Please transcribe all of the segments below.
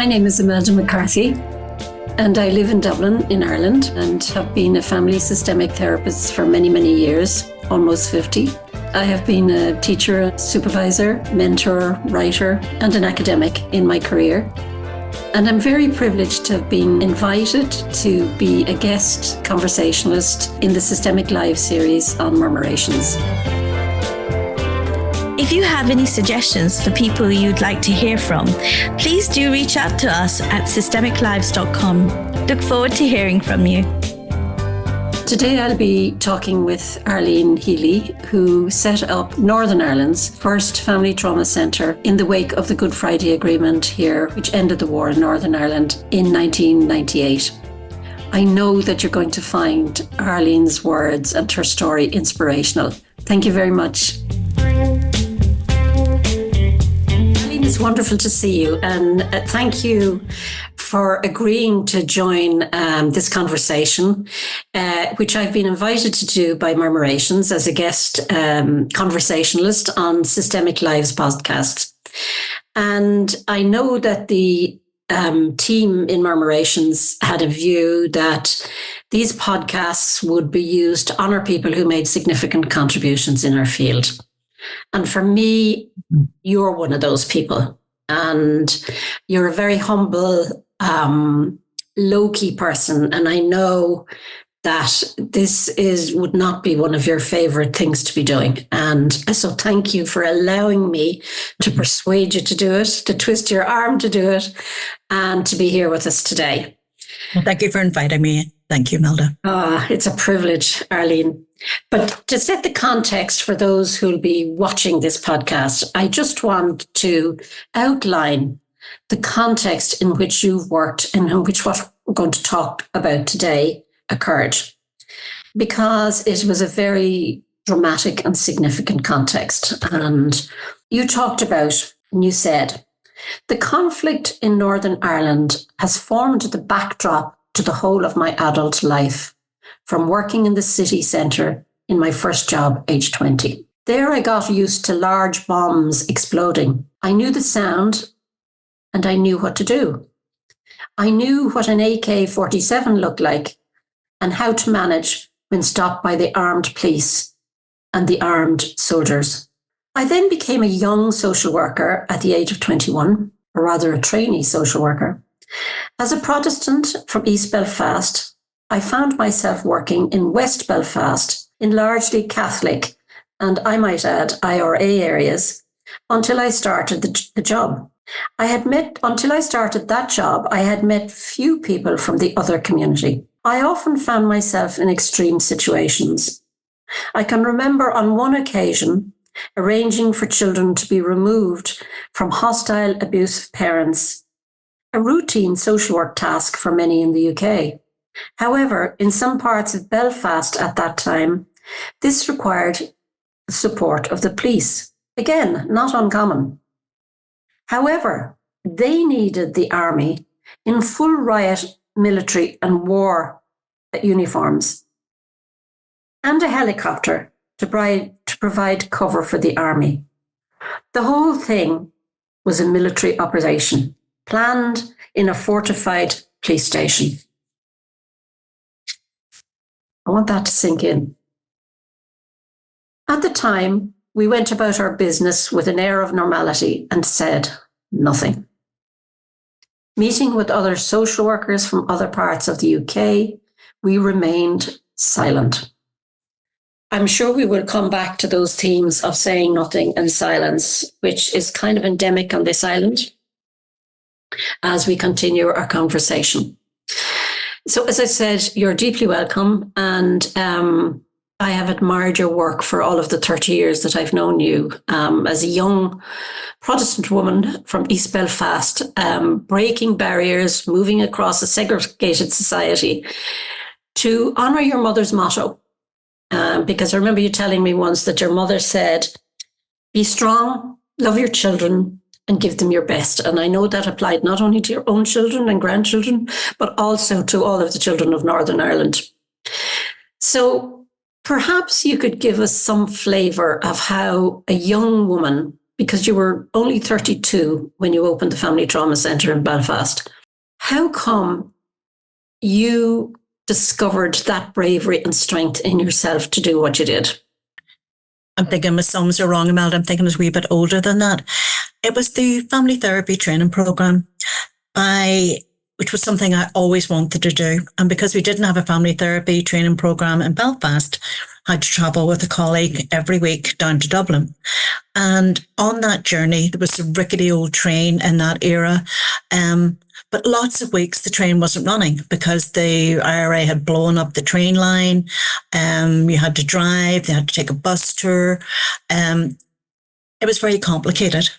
My name is Imelda McCarthy, and I live in Dublin in Ireland and have been a family systemic therapist for many, many years, almost 50. I have been a teacher, supervisor, mentor, writer, and an academic in my career. And I'm very privileged to have been invited to be a guest conversationalist in the Systemic Lives series on murmurations. If you have any suggestions for people you'd like to hear from, please do reach out to us at systemiclives.com. Look forward to hearing from you. Today I'll be talking with Arlene Healey, who set up Northern Ireland's first family trauma centre in the wake of the Good Friday Agreement here, which ended the war in Northern Ireland in 1998. I know that you're going to find Arlene's words and her story inspirational. Thank you very much. Arlene, it's wonderful to see you, and thank you for agreeing to join this conversation, which I've been invited to do by Murmurations as a guest conversationalist on Systemic Lives podcast. And I know that the team in Murmurations had a view that these podcasts would be used to honour people who made significant contributions in our field. And for me, you're one of those people. And you're a very humble, low-key person. And I know that this would not be one of your favorite things to be doing. And so thank you for allowing me to persuade you to do it, to twist your arm to do it, and to be here with us today. Well, thank you for inviting me. Thank you, Imelda. It's a privilege, Arlene. But to set the context for those who'll be watching this podcast, I just want to outline the context in which you've worked and in which what we're going to talk about today occurred, because it was a very dramatic and significant context. And you talked about, and you said, the conflict in Northern Ireland has formed the backdrop to the whole of my adult life, from working in the city centre in my first job, age 20. There I got used to large bombs exploding. I knew the sound and I knew what to do. I knew what an AK-47 looked like and how to manage when stopped by the armed police and the armed soldiers. I then became a young social worker at the age of 21, or rather a trainee social worker. As a Protestant from East Belfast, I found myself working in West Belfast in largely Catholic, and I might add IRA areas, until I started the job. Until I started that job, I had met few people from the other community. I often found myself in extreme situations. I can remember on one occasion arranging for children to be removed from hostile, abusive parents, a routine social work task for many in the UK. However, in some parts of Belfast at that time, this required the support of the police. Again, not uncommon. However, they needed the army in full riot, military and war uniforms and a helicopter to provide cover for the army. The whole thing was a military operation planned in a fortified police station. I want that to sink in. At the time, we went about our business with an air of normality and said nothing. Meeting with other social workers from other parts of the UK, we remained silent. I'm sure we will come back to those themes of saying nothing and silence, which is kind of endemic on this island, as we continue our conversation. So as I said, you're deeply welcome, and I have admired your work for all of the 30 years that I've known you as a young Protestant woman from East Belfast, breaking barriers, moving across a segregated society to honour your mother's motto. Because I remember you telling me once that your mother said, be strong, love your children, and give them your best. And I know that applied not only to your own children and grandchildren, but also to all of the children of Northern Ireland. So perhaps you could give us some flavour of how a young woman because you were only 32 when you opened the Family Trauma Centre in Belfast. How come you discovered that bravery and strength in yourself to do what you did? I'm thinking my sums are wrong, Imelda. I'm thinking I was a wee bit older than that. It was the family therapy training program, which was something I always wanted to do. And because we didn't have a family therapy training program in Belfast, I had to travel with a colleague every week down to Dublin. And on that journey, there was a rickety old train in that era. But lots of weeks the train wasn't running because the IRA had blown up the train line. You had to drive, they had to take a bus tour. It was very complicated.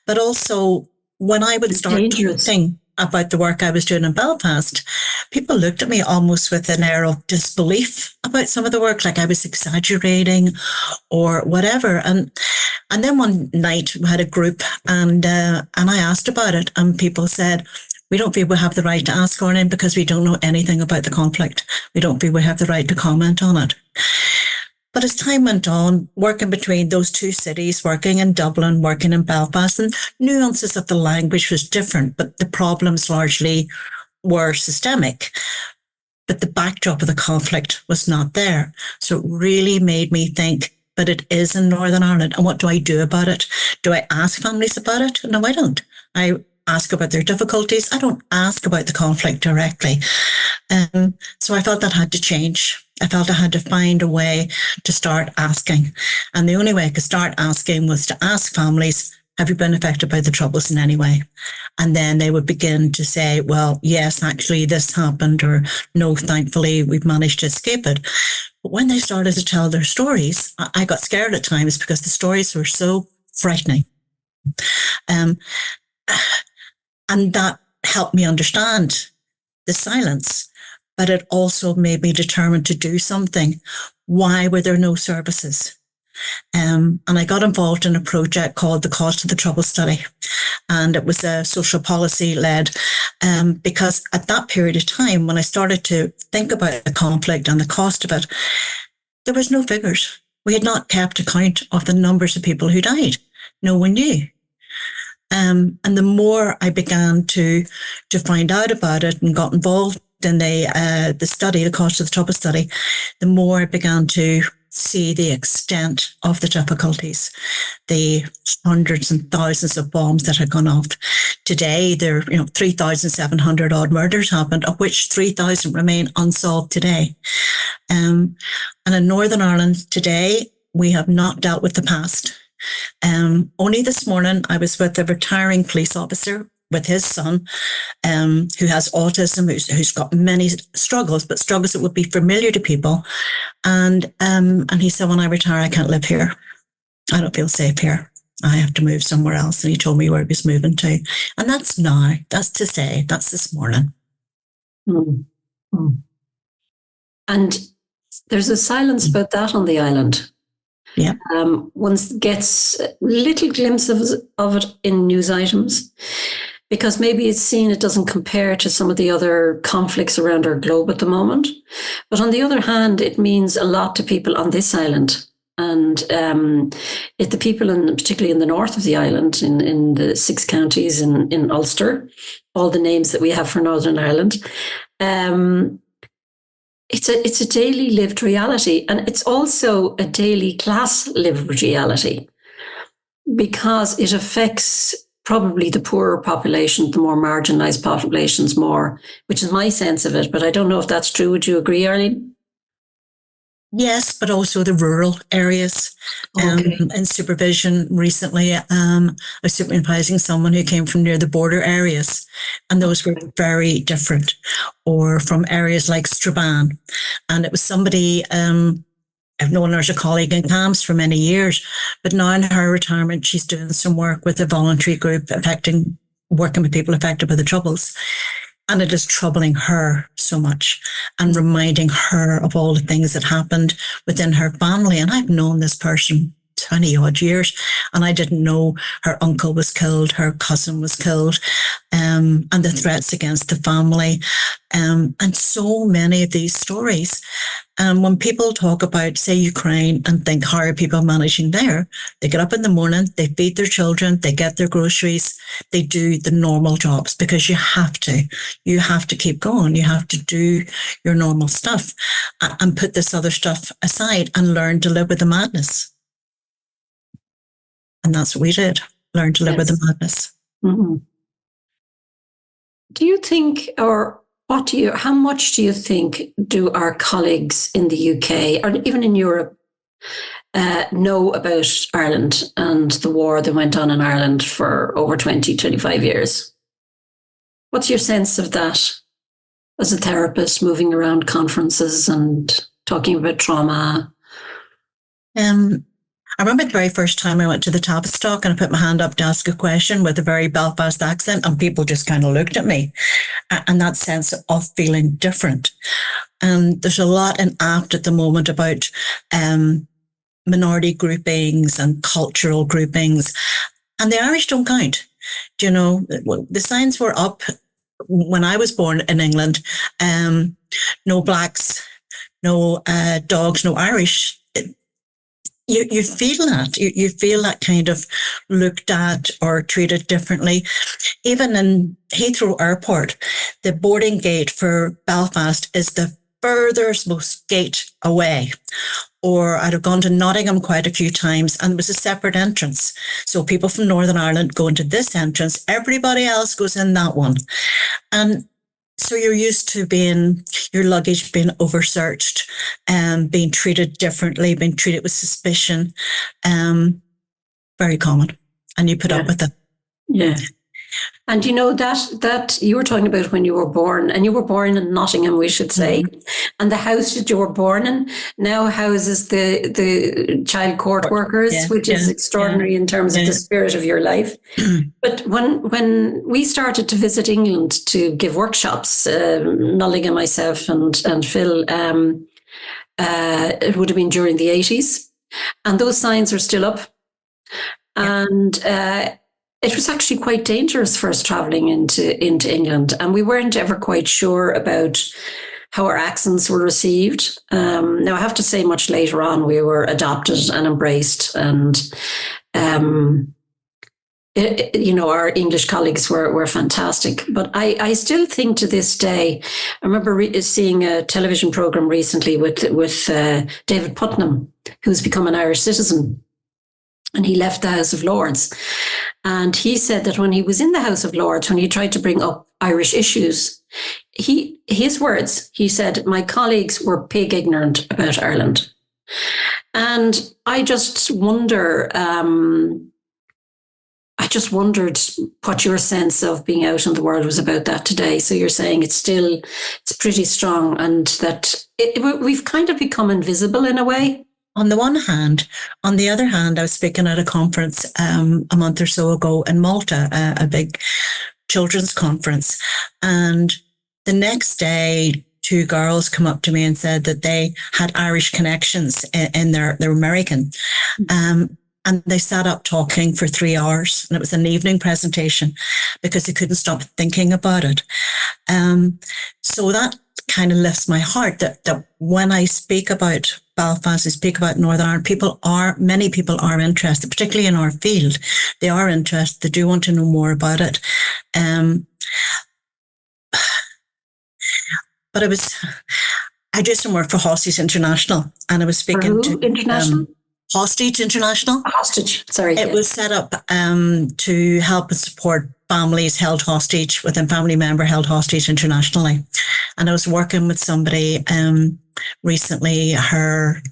But also, when I would start talking about the work I was doing in Belfast, people looked at me almost with an air of disbelief about some of the work, like I was exaggerating or whatever. And then one night we had a group and I asked about it, and people said, "We don't feel we have the right to ask, Arlene, because we don't know anything about the conflict. We don't feel we have the right to comment on it." But as time went on, working between those two cities, working in Dublin, working in Belfast, and nuances of the language was different, but the problems largely were systemic. But the backdrop of the conflict was not there. So it really made me think, but it is in Northern Ireland. And what do I do about it? Do I ask families about it? No, I don't. I ask about their difficulties. I don't ask about the conflict directly. So I felt that had to change. I felt I had to find a way to start asking. And the only way I could start asking was to ask families, have you been affected by the Troubles in any way? And then they would begin to say, well, yes, actually this happened, or no, thankfully we've managed to escape it. But when they started to tell their stories, I got scared at times because the stories were so frightening. And that helped me understand the silence, but it also made me determined to do something. Why were there no services? And I got involved in a project called the Cost of the Trouble Study. And it was a social policy led, because at that period of time, when I started to think about the conflict and the cost of it, there was no figures. We had not kept account of the numbers of people who died. No one knew. And the more I began to find out about it and got involved in the study, the Cost of the Trouble Study, the more I began to see the extent of the difficulties, the hundreds and thousands of bombs that had gone off. Today, there are 3,700 odd murders happened, of which 3,000 remain unsolved today. And in Northern Ireland today, we have not dealt with the past. Only this morning, I was with a retiring police officer with his son, who has autism, who's got many struggles, but struggles that would be familiar to people. And he said, when I retire, I can't live here. I don't feel safe here. I have to move somewhere else. And he told me where he was moving to. And that's now. That's to say, that's this morning. Mm-hmm. And there's a silence about that on the island. Yeah. One gets little glimpses of it in news items, because maybe it's seen it doesn't compare to some of the other conflicts around our globe at the moment. But on the other hand, it means a lot to people on this island. And the people, particularly in the north of the island, in the 6 counties in Ulster, all the names that we have for Northern Ireland, it's a daily lived reality. And it's also a daily class lived reality, because it affects probably the poorer population, the more marginalised populations more, which is my sense of it. But I don't know if that's true. Would you agree, Arlene? Yes, but also the rural areas. Okay. In supervision recently, I was supervising someone who came from near the border areas, and those were very different, or from areas like Strabane. And it was somebody, I've known her as a colleague in camps for many years, but now in her retirement, she's doing some work with a voluntary group working with people affected by the Troubles. And it is troubling her so much and reminding her of all the things that happened within her family. And I've known this person 20 odd years. And I didn't know her uncle was killed, her cousin was killed, and the threats against the family. And so many of these stories. When people talk about, say, Ukraine and think, how are people managing there? They get up in the morning, they feed their children, they get their groceries, they do the normal jobs, because you have to keep going. You have to do your normal stuff and put this other stuff aside and learn to live with the madness. And that's what we did, learn to live with the madness. Mm-hmm. Do you think, or how much do you think do our colleagues in the UK or even in Europe know about Ireland and the war that went on in Ireland for over 20, 25 years? What's your sense of that as a therapist, moving around conferences and talking about trauma? I remember the very first time I went to the Tavistock and I put my hand up to ask a question with a very Belfast accent, and people just kind of looked at me, and that sense of feeling different. And there's a lot in AFT at the moment about minority groupings and cultural groupings, and the Irish don't count. Do you know, the signs were up when I was born in England, no blacks, no dogs, no Irish. You feel that. You feel that kind of looked at or treated differently. Even in Heathrow Airport, the boarding gate for Belfast is the furthest most gate away. Or I'd have gone to Nottingham quite a few times, and there was a separate entrance. So people from Northern Ireland go into this entrance, everybody else goes in that one. And so you're used to your luggage being oversearched, being treated differently, being treated with suspicion. Very common. And you put up with it. Yeah. And you know that you were talking about when you were born, and you were born in Nottingham, we should say, and the house that you were born in now houses the child court workers, which is extraordinary in terms of the spirit of your life. But when we started to visit England to give workshops, Nolling and myself and Phil, it would have been during the 80s, and those signs are still up. And it was actually quite dangerous for us traveling into England, and we weren't ever quite sure about how our accents were received. Now, I have to say, much later on, we were adopted and embraced, and our English colleagues were fantastic. But I still think to this day, I remember seeing a television program recently with David Putnam, who's become an Irish citizen. And he left the House of Lords. And he said that when he was in the House of Lords, when he tried to bring up Irish issues, his words, he said, my colleagues were pig ignorant about Ireland. And I just wondered what your sense of being out in the world was about that today. So you're saying it's pretty strong, and that we've kind of become invisible in a way. On the one hand. On the other hand, I was speaking at a conference a month or so ago in Malta, a big children's conference. And the next day, two girls come up to me and said that they had Irish connections in they're American. And they sat up talking for 3 hours, and it was an evening presentation because they couldn't stop thinking about it. So that kind of lifts my heart that when I speak about Belfast, I speak about Northern Ireland, many people are interested, particularly in our field. They are interested. They do want to know more about it. But I do some work for Hostage International, and I was speaking to International? Hostage International. Hostage, sorry. It was set up to help and support families held hostage within Family Member Held Hostage internationally. And I was working with somebody recently. Her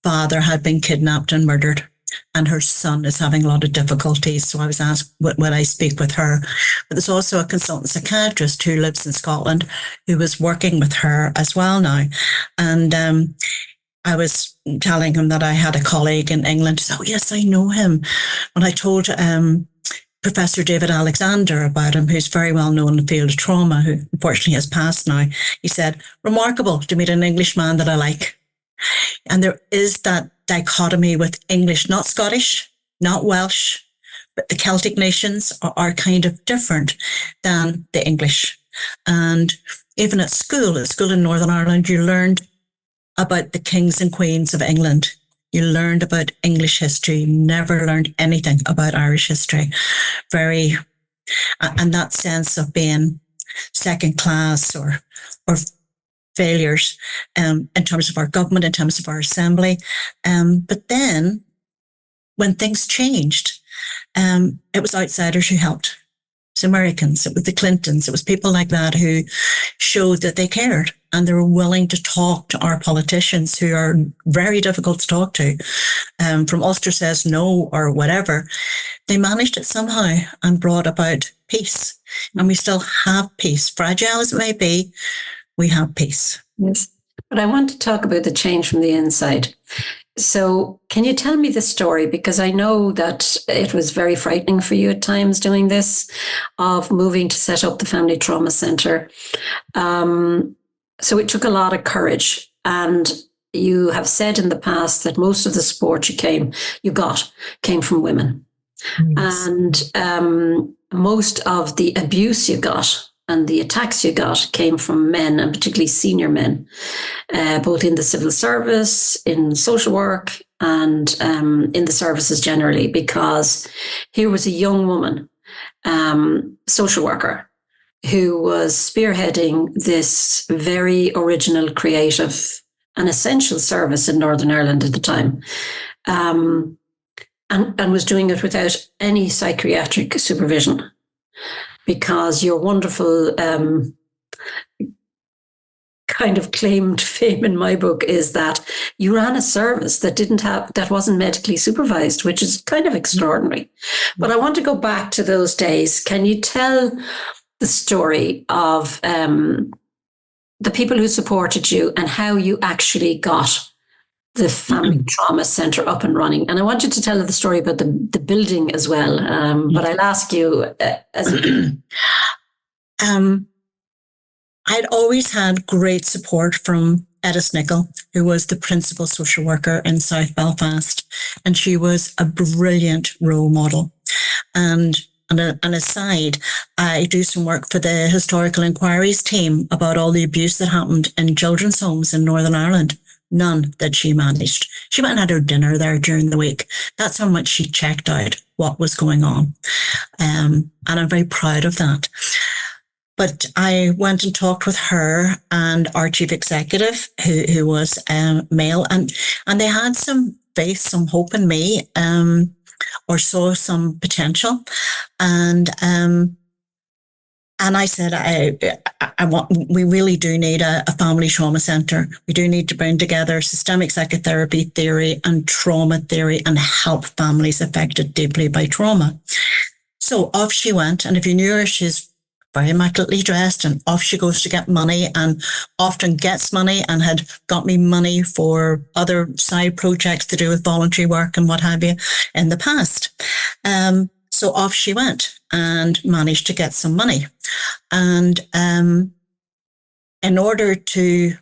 father had been kidnapped and murdered, and her son is having a lot of difficulties. So I was asked, would I speak with her? But there's also a consultant psychiatrist who lives in Scotland who was working with her as well now. And I was telling him that I had a colleague in England. He said, oh, yes, I know him. When I told Professor David Alexander about him, who's very well known in the field of trauma, who unfortunately has passed now, he said, remarkable to meet an Englishman that I like. And there is that dichotomy with English, not Scottish, not Welsh, but the Celtic nations are kind of different than the English. And even at school in Northern Ireland, you learned about the kings and queens of England. You learned about English history, you never learned anything about Irish history. And that sense of being second class or failures in terms of our government, in terms of our assembly. But then when things changed, it was outsiders who helped. It was Americans, it was the Clintons, it was people like that who showed that they cared and they were willing to talk to our politicians who are very difficult to talk to. From Ulster says no or whatever, they managed it somehow and brought about peace. And we still have peace. Fragile as it may be, we have peace. Yes. But I want to talk about the change from the inside. So can you tell me the story? Because I know that it was very frightening for you at times doing this, of moving to set up the Family Trauma Centre. So it took a lot of courage. And you have said in the past that most of the support you got came from women. Yes. And most of the abuse you got and the attacks you got came from men, and particularly senior men, both in the civil service, in social work, and in the services generally, because here was a young woman, social worker, who was spearheading this very original, creative, and essential service in Northern Ireland at the time, and was doing it without any psychiatric supervision. Because your wonderful kind of claimed fame in my book is that you ran a service that wasn't medically supervised, which is kind of extraordinary. But I want to go back to those days. Can you tell the story of the people who supported you and how you actually got the Family Trauma Centre up and running? And I want you to tell the story about the building as well. But I'll ask you I'd always had great support from Edith Nichol, who was the principal social worker in South Belfast. And she was a brilliant role model. And an aside, I do some work for the Historical Inquiries team about all the abuse that happened in children's homes in Northern Ireland. None that she managed. She went and had her dinner there during the week. That's how much she checked out what was going on. And I'm very proud of that. But I went and talked with her and our chief executive, who was male, and they had some faith, some hope in me, or saw some potential. And I said, we really do need a family trauma centre. We do need to bring together systemic psychotherapy theory and trauma theory and help families affected deeply by trauma. So off she went. And if you knew her, she's very immaculately dressed, and off she goes to get money, and often gets money, and had got me money for other side projects to do with voluntary work and what have you in the past. So off she went and managed to get some money. And in order to,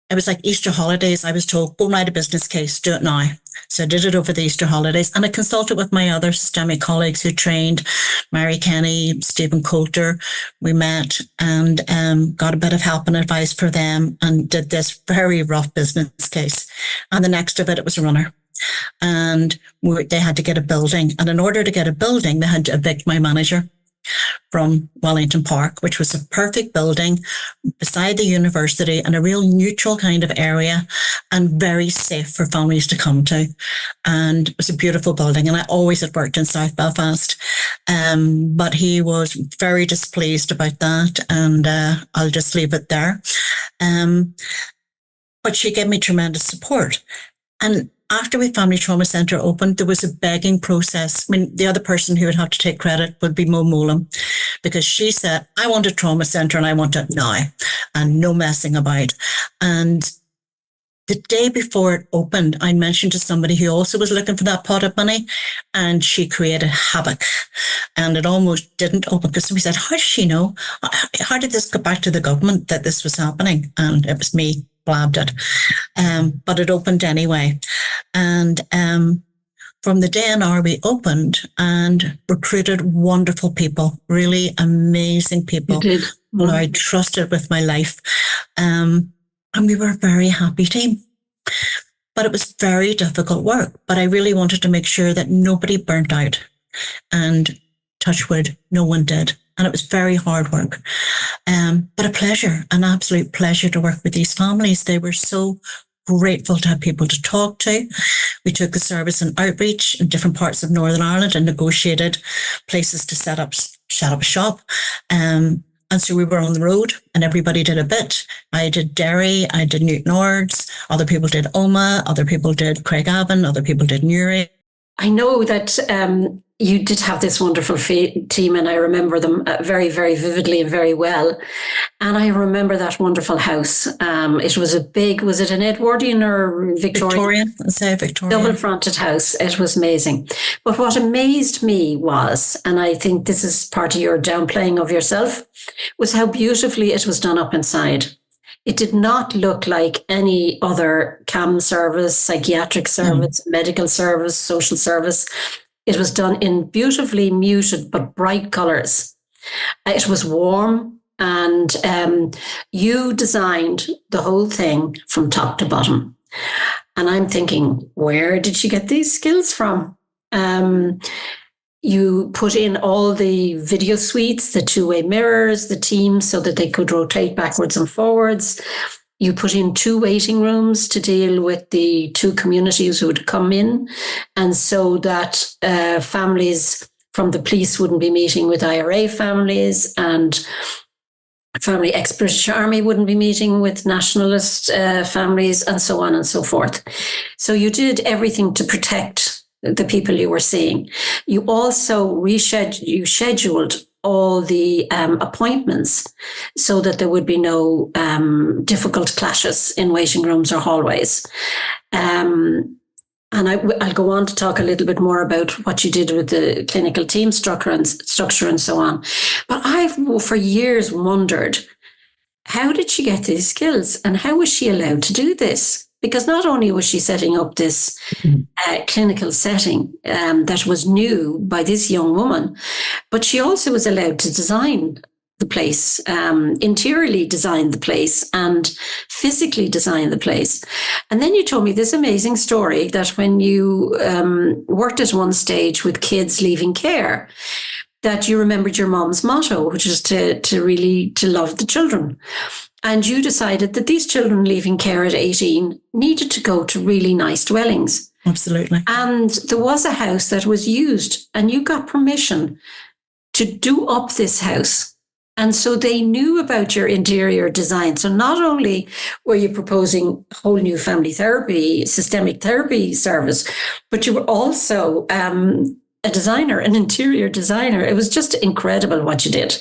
it was like Easter holidays, I was told, go write a business case, do it now. So I did it over the Easter holidays, and I consulted with my other systemic colleagues who trained, Mary Kenny, Stephen Coulter. We met and got a bit of help and advice for them and did this very rough business case. And the next of it was a runner. And they had to get a building. And in order to get a building, they had to evict my manager from Wellington Park, which was a perfect building beside the university and a real neutral kind of area and very safe for families to come to. And it was a beautiful building. And I always had worked in South Belfast. But he was very displeased about that. And I'll just leave it there. But she gave me tremendous support. And after we Family Trauma Centre opened, there was a begging process. I mean, the other person who would have to take credit would be Mo Molam, because she said, I want a trauma centre and I want it now, and no messing about. And the day before it opened, I mentioned to somebody who also was looking for that pot of money, and she created havoc. And it almost didn't open, because somebody said, how does she know? How did this go back to the government that this was happening? And it was me blabbed it. But it opened anyway. And from the day and hour we opened and recruited wonderful people, really amazing people who I trusted with my life. And we were a very happy team. But it was very difficult work. But I really wanted to make sure that nobody burnt out. And touch wood, no one did. And it was very hard work. But a pleasure, an absolute pleasure to work with these families. They were so grateful to have people to talk to. We took the service and outreach in different parts of Northern Ireland and negotiated places to set up a shop. And so we were on the road and everybody did a bit. I did Derry, I did Newton Ords, other people did Oma, other people did Craigavon, other people did Newry. I know that you did have this wonderful team, and I remember them very, very vividly and very well. And I remember that wonderful house. It was was it an Edwardian or Victorian? Victorian, I'd say Victorian. Double-fronted house. It was amazing. But what amazed me was, and I think this is part of your downplaying of yourself, was how beautifully it was done up inside. It did not look like any other CAM service, psychiatric service, medical service, social service. It was done in beautifully muted but bright colours. It was warm, and you designed the whole thing from top to bottom. And I'm thinking, where did you get these skills from? You put in all the video suites, the two-way mirrors, the teams so that they could rotate backwards and forwards. You put in 2 waiting rooms to deal with the 2 communities who would come in, and so that families from the police wouldn't be meeting with IRA families, and family ex-British Army wouldn't be meeting with nationalist families, and so on and so forth. So you did everything to protect the people you were seeing. You also scheduled all the appointments so that there would be no difficult clashes in waiting rooms or hallways. And I'll go on to talk a little bit more about what you did with the clinical team structure and so on. But I've for years wondered, how did she get these skills and how was she allowed to do this? Because not only was she setting up this clinical setting that was new by this young woman, but she also was allowed to design the place, interiorly design the place and physically design the place. And then you told me this amazing story that when you worked at one stage with kids leaving care, that you remembered your mom's motto, which is to love the children. And you decided that these children leaving care at 18 needed to go to really nice dwellings. Absolutely. And there was a house that was used, and you got permission to do up this house. And so they knew about your interior design. So not only were you proposing a whole new family therapy, systemic therapy service, but you were also a designer, an interior designer. It was just incredible what you did.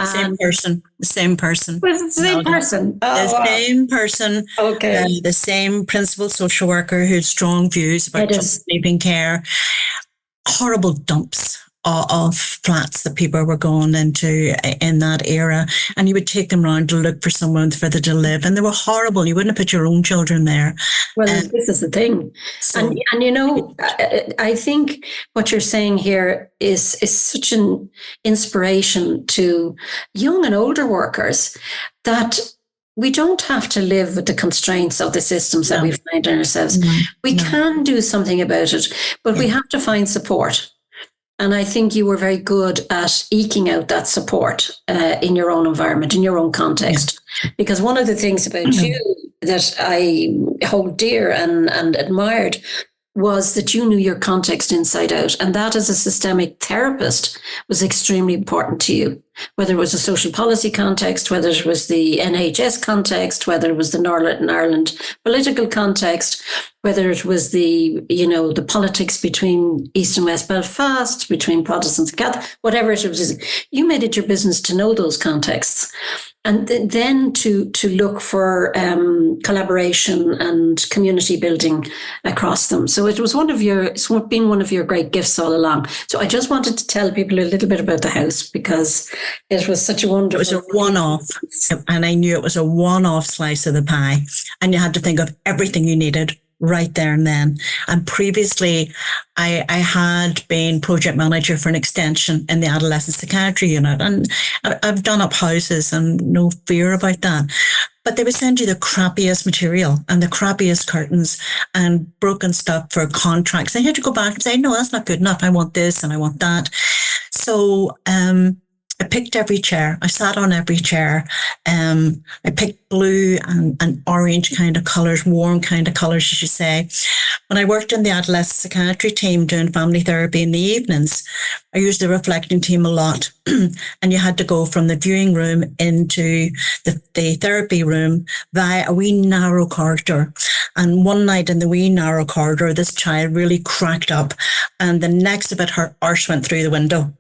Same person. Was it the same person? Same person. Okay. The same principal social worker who had strong views about leaving care. Horrible dumps of flats that people were going into in that era, and you would take them around to look for someone for them to live, and they were horrible. You wouldn't have put your own children there. Well, this is the thing. So, and you know, I think what you're saying here is such an inspiration to young and older workers that we don't have to live with the constraints of the systems that we find in ourselves. We can do something about it, but we have to find support. And I think you were very good at eking out that support in your own environment, in your own context. Because one of the things about you that I hold dear and admired was that you knew your context inside out. And that as a systemic therapist was extremely important to you, whether it was a social policy context, whether it was the NHS context, whether it was the Northern Ireland political context, whether it was the politics between East and West Belfast, between Protestants and Catholics, whatever it was, you made it your business to know those contexts. And then to look for collaboration and community building across them. So it's been one of your great gifts all along. So I just wanted to tell people a little bit about the house because it was such a wonderful. It was a one-off, and I knew it was a one-off slice of the pie, and you had to think of everything you needed right there and then. And previously, I had been project manager for an extension in the adolescent psychiatry unit, and I've done up houses and no fear about that. But they would send you the crappiest material and the crappiest curtains and broken stuff for contracts. And you had to go back and say, no, that's not good enough. I want this and I want that. So I picked every chair. I sat on every chair. I picked blue and orange kind of colours, warm kind of colours, as you say. When I worked in the adolescent psychiatry team doing family therapy in the evenings, I used the reflecting team a lot. And you had to go from the viewing room into the therapy room via a wee narrow corridor. And one night in the wee narrow corridor, this child really cracked up, and the next of it, her arse went through the window.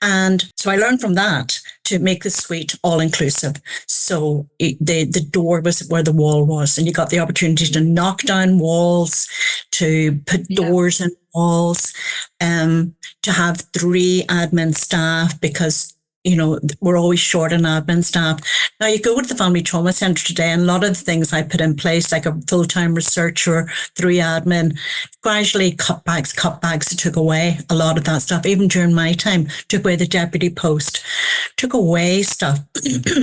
And so I learned from that to make the suite all-inclusive. So the door was where the wall was, and you got the opportunity to knock down walls, to put doors in walls, to have 3 admin staff, because, you know, we're always short on admin staff. Now you go to the Family Trauma Centre today, and a lot of the things I put in place, like a full-time researcher, 3 admin, gradually cutbacks took away a lot of that stuff. Even during my time, took away the deputy post, took away stuff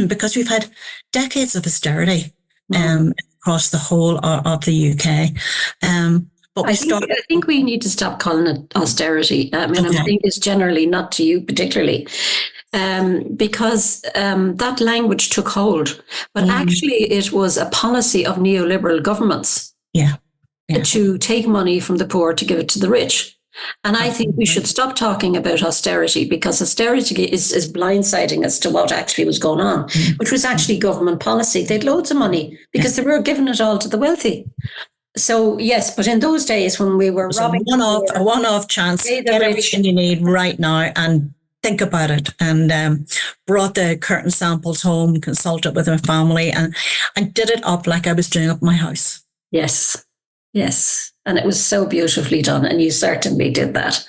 because we've had decades of austerity across the whole of the UK. But I think we need to stop calling it austerity. I mean, I think it's generally not to you particularly. Because that language took hold. But actually it was a policy of neoliberal governments to take money from the poor to give it to the rich. And I think we should stop talking about austerity, because austerity is blindsiding us to what actually was going on, which was actually government policy. They had loads of money because they were giving it all to the wealthy. So yes, but in those days when we were robbing a one-off chance, get everything you need right now and think about it. And brought the curtain samples home, consulted with my family, and I did it up like I was doing up my house. Yes. And it was so beautifully done, and you certainly did that.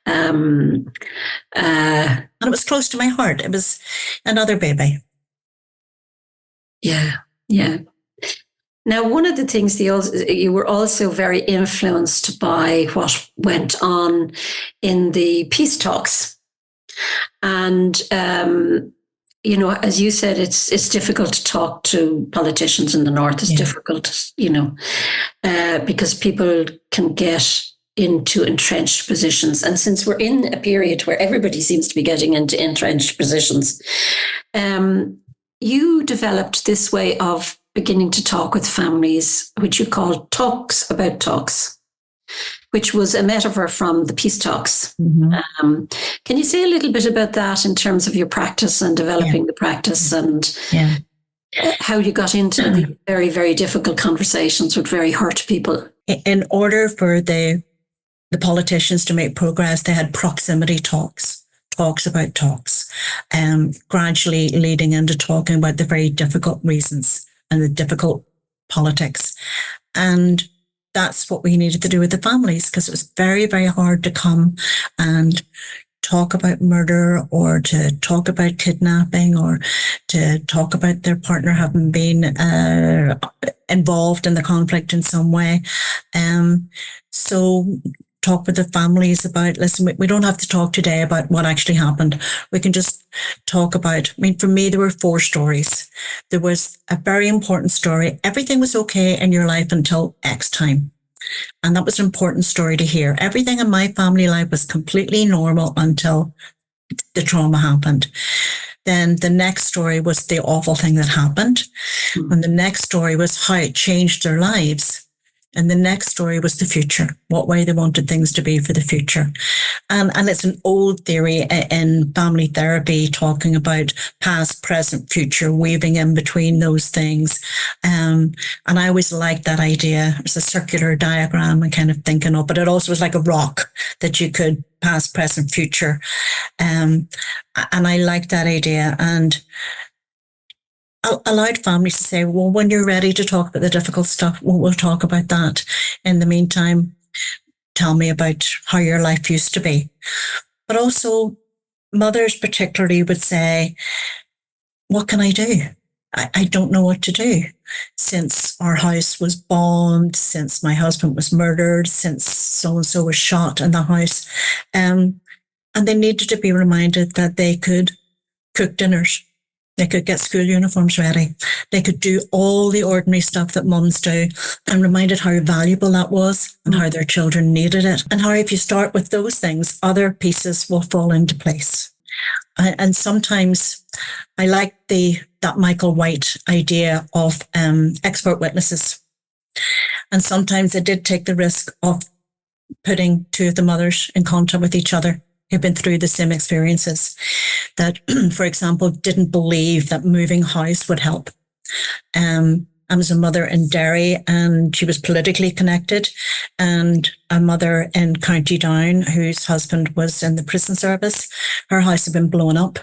And it was close to my heart. It was another baby. Yeah. Now, one of the things you were also very influenced by what went on in the peace talks. And, you know, as you said, it's difficult to talk to politicians in the North. It's difficult, you know, because people can get into entrenched positions. And since we're in a period where everybody seems to be getting into entrenched positions, you developed this way of beginning to talk with families, which you call talks about talks, which was a metaphor from the peace talks. Can you say a little bit about that in terms of your practice and developing the practice, and how you got into the very, very difficult conversations with very hurt people? In order for the politicians to make progress, they had proximity talks about talks, gradually leading into talking about the very difficult reasons and the difficult politics. And that's what we needed to do with the families, because it was very, very hard to come and talk about murder, or to talk about kidnapping, or to talk about their partner having been involved in the conflict in some way. So talk with the families about, listen, we don't have to talk today about what actually happened. We can just talk about, I mean, for me, there were 4 stories. There was a very important story. Everything was okay in your life until X time. And that was an important story to hear. Everything in my family life was completely normal until the trauma happened. Then the next story was the awful thing that happened. And the next story was how it changed their lives. And the next story was the future, what way they wanted things to be for the future. And it's an old theory in family therapy, talking about past, present, future, weaving in between those things. And I always liked that idea. It was a circular diagram and kind of thinking of, but it also was like a rock that you could past, present, future. And I liked that idea. And allowed families to say, well, when you're ready to talk about the difficult stuff, we'll talk about that. In the meantime, tell me about how your life used to be. But also mothers particularly would say, what can I do? I don't know what to do. Since our house was bombed, since my husband was murdered, since so-and-so was shot in the house. And they needed to be reminded that they could cook dinners. They could get school uniforms ready. They could do all the ordinary stuff that mums do, and reminded how valuable that was and how their children needed it. And how if you start with those things, other pieces will fall into place. And sometimes I like that Michael White idea of expert witnesses. And sometimes I did take the risk of putting two of the mothers in contact with each other who've been through the same experiences, that, for example, didn't believe that moving house would help. I was a mother in Derry, and she was politically connected, and a mother in County Down whose husband was in the prison service. Her house had been blown up.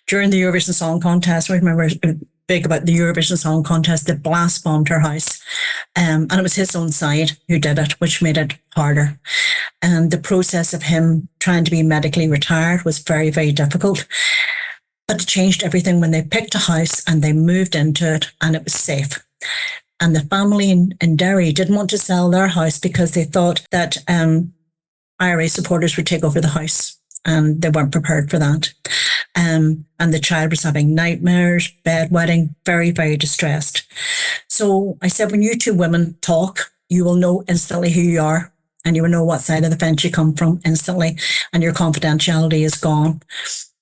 During the Eurovision Song Contest, I remember big about the Eurovision Song Contest, they blast bombed her house. And it was his own side who did it, which made it harder. And the process of him trying to be medically retired was very, very difficult. But it changed everything when they picked a house and they moved into it, and it was safe. And the family in Derry didn't want to sell their house because they thought that IRA supporters would take over the house, and they weren't prepared for that. And the child was having nightmares, bedwetting, very, very distressed. So I said, when you two women talk, you will know instantly who you are, and you will know what side of the fence you come from instantly, and your confidentiality is gone.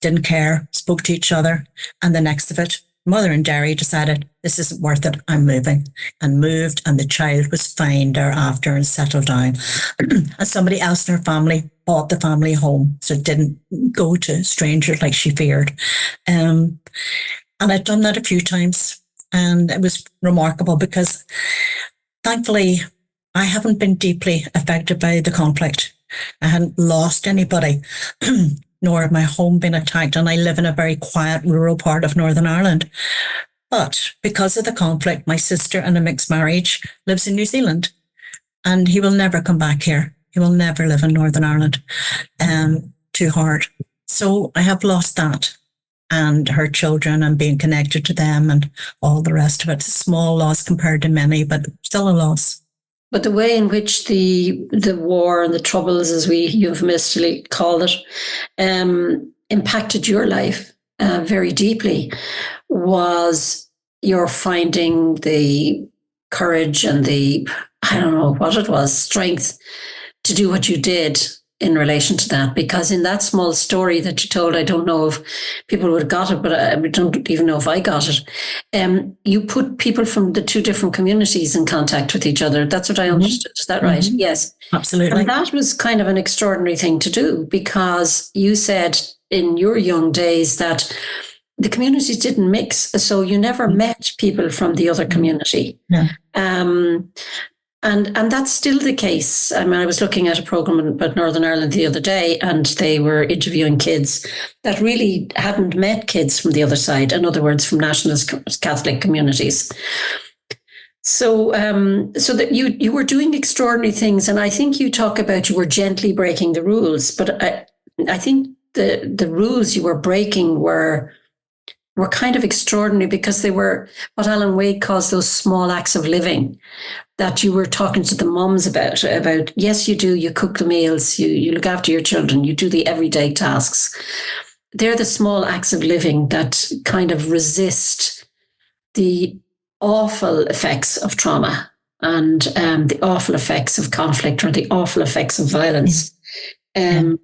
Didn't care, spoke to each other, and the next of it, mother in Derry decided, this isn't worth it, I'm moving, and moved, and the child was fine thereafter and settled down. And somebody else in her family bought the family home, so it didn't go to strangers like she feared. And I'd done that a few times, and it was remarkable because thankfully I haven't been deeply affected by the conflict. I hadn't lost anybody. Nor had my home been attacked, and I live in a very quiet rural part of Northern Ireland. But because of the conflict, my sister in a mixed marriage lives in New Zealand, and he will never come back here. He will never live in Northern Ireland. Too hard. So I have lost that, and her children, and being connected to them, and all the rest of it. It's a small loss compared to many, but still a loss. But the way in which the war and the troubles, as we euphemistically call it, impacted your life very deeply was your finding the courage and the, I don't know what it was, strength to do what you did in relation to that. Because in that small story that you told, I don't know if people would have got it, but I don't even know if I got it. You put people from the two different communities in contact with each other. That's what I understood. Is that right? Yes. Absolutely. And that was kind of an extraordinary thing to do, because you said in your young days that the communities didn't mix. So you never met people from the other community. Yeah. And that's still the case. I mean, I was looking at a program about Northern Ireland the other day, and they were interviewing kids that really hadn't met kids from the other side. In other words, from nationalist Catholic communities. So that you were doing extraordinary things, and I think you talk about you were gently breaking the rules, but I think the rules you were breaking were kind of extraordinary, because they were what Alan Wade calls those small acts of living that you were talking to the mums about, yes, you do, you cook the meals, you look after your children, you do the everyday tasks. They're the small acts of living that kind of resist the awful effects of trauma and the awful effects of conflict or the awful effects of violence. And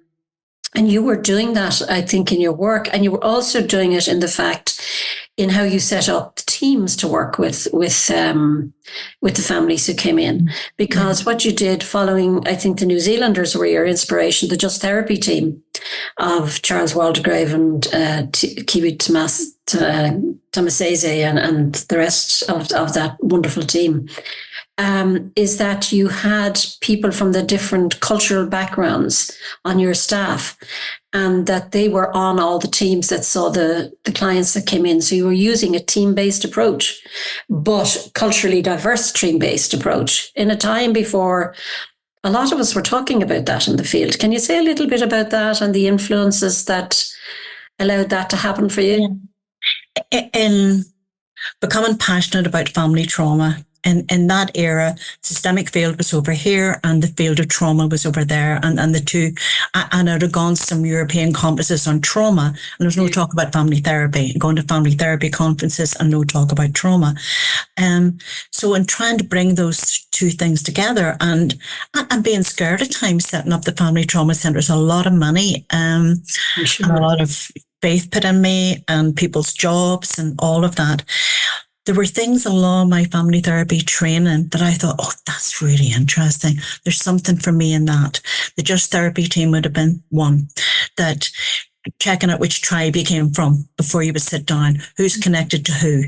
you were doing that, I think, in your work, and you were also doing it in the fact in how you set up the teams to work with the families who came in. Because what you did following, I think the New Zealanders were your inspiration, the Just Therapy team of Charles Waldegrave and Kiwi Tomasese and the rest of that wonderful team. Is that you had people from the different cultural backgrounds on your staff, and that they were on all the teams that saw the clients that came in. So you were using a team-based approach, but culturally diverse team-based approach in a time before a lot of us were talking about that in the field. Can you say a little bit about that and the influences that allowed that to happen for you? In becoming passionate about family trauma, in that era, systemic field was over here and the field of trauma was over there. And the two, and I'd have gone to some European conferences on trauma, and there was no talk about family therapy, going to family therapy conferences and no talk about trauma. So in trying to bring those two things together and being scared at times, setting up the family trauma centres, a lot of money, and a lot of faith put in me and people's jobs and all of that. There were things along my family therapy training that I thought, oh, that's really interesting. There's something for me in that. The Just Therapy team would have been one. That checking out which tribe you came from before you would sit down, who's connected to who.